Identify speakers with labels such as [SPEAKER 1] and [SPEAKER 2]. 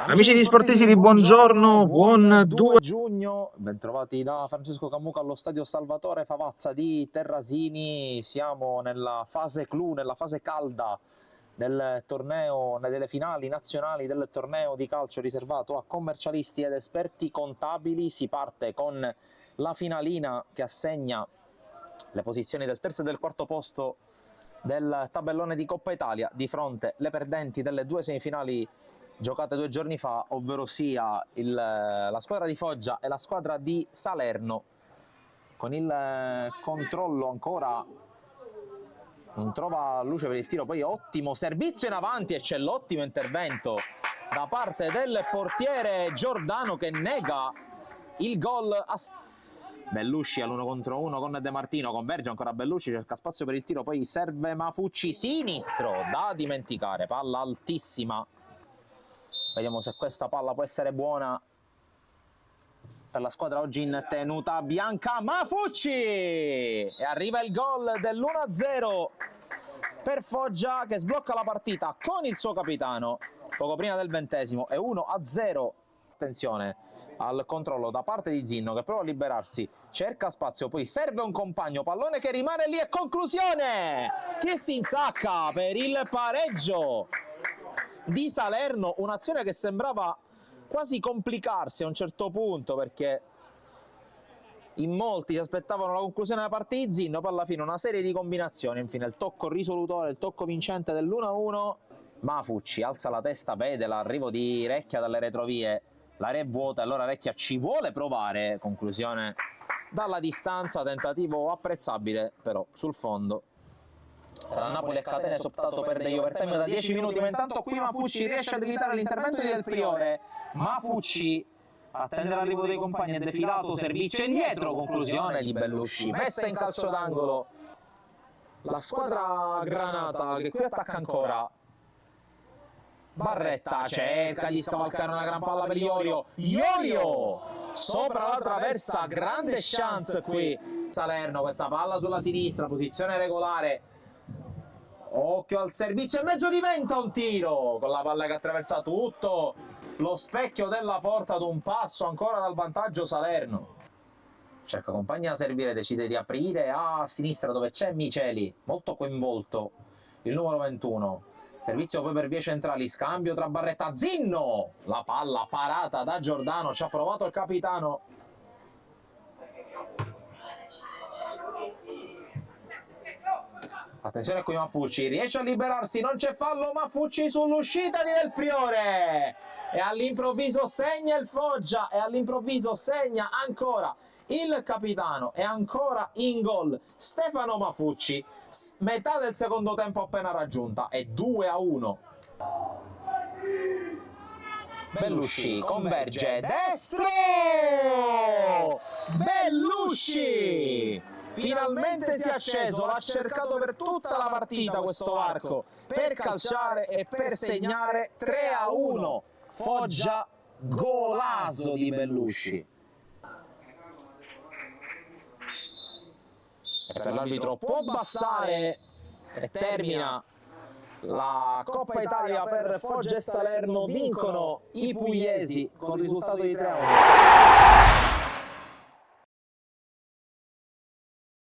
[SPEAKER 1] Amici di Sportifili, buongiorno, buon 2
[SPEAKER 2] giugno, bentrovati da Francesco Cammuca allo stadio Salvatore Favazza di Terrasini. Siamo nella fase clou, nella fase calda del torneo, delle finali nazionali del torneo di calcio riservato a commercialisti ed esperti contabili. Si parte con la finalina che assegna le posizioni del terzo e del quarto posto del tabellone di Coppa Italia, di fronte le perdenti delle due semifinali giocate 2 giorni fa, ovvero sia la squadra di Foggia e la squadra di Salerno. Con il controllo ancora non trova luce per il tiro, poi ottimo servizio in avanti e c'è l'ottimo intervento da parte del portiere Giordano che nega il gol a Bellusci all'1 contro 1 con De Martino, converge ancora Bellusci, cerca spazio per il tiro, poi serve Mafucci, sinistro da dimenticare, palla altissima. Vediamo se questa palla può essere buona per la squadra oggi in tenuta bianca. Mafucci! E arriva il gol dell'1-0 per Foggia che sblocca la partita con il suo capitano poco prima del 20° e 1-0. Attenzione al controllo da parte di Zinno che prova a liberarsi, cerca spazio, poi serve un compagno, pallone che rimane lì e conclusione! Che si insacca per il pareggio di Salerno, un'azione che sembrava quasi complicarsi a un certo punto perché in molti si aspettavano la conclusione della partita di Zinno, poi alla fine una serie di combinazioni, infine il tocco risolutore, il tocco vincente dell'1-1. Mafucci alza la testa, vede l'arrivo di Recchia dalle retrovie, l'area è vuota, allora Recchia ci vuole provare, conclusione dalla distanza, tentativo apprezzabile però sul fondo. Tra Napoli e Catania si è optato per degli overtime da 10 minuti, ma intanto qui Mafucci riesce ad evitare l'intervento di Del Priore. Mafucci attende l'arrivo dei compagni, è defilato, servizio indietro, conclusione di Bellusci, messa in calcio d'angolo. La squadra granata che qui attacca ancora. Barretta cerca di scavalcare una gran palla per Iorio. Iorio sopra la traversa, grande chance qui. Salerno, questa palla sulla sinistra, posizione regolare. Occhio al servizio e mezzo, diventa un tiro con la palla che attraversa tutto lo specchio della porta ad un passo ancora dal vantaggio Salerno. Cerca compagni a servire, decide di aprire a sinistra dove c'è Miceli, molto coinvolto il numero 21. Servizio poi per vie centrali, scambio tra Barretta, Zinno, la palla parata da Giordano, ci ha provato il capitano. Attenzione qui Mafucci, riesce a liberarsi, non c'è fallo, Mafucci sull'uscita di Del Priore e all'improvviso segna il Foggia e all'improvviso segna ancora il capitano e ancora in gol Stefano Mafucci. Metà del secondo tempo appena raggiunta è 2-1. Bellusci converge, destro! Bellusci! Finalmente si è acceso, l'ha cercato per tutta la partita questo arco, per calciare e per segnare. 3-1. Foggia, golazo di Bellusci. E per l'arbitro può bastare e termina la Coppa Italia per Foggia e Salerno. Vincono i pugliesi con il risultato di 3-1.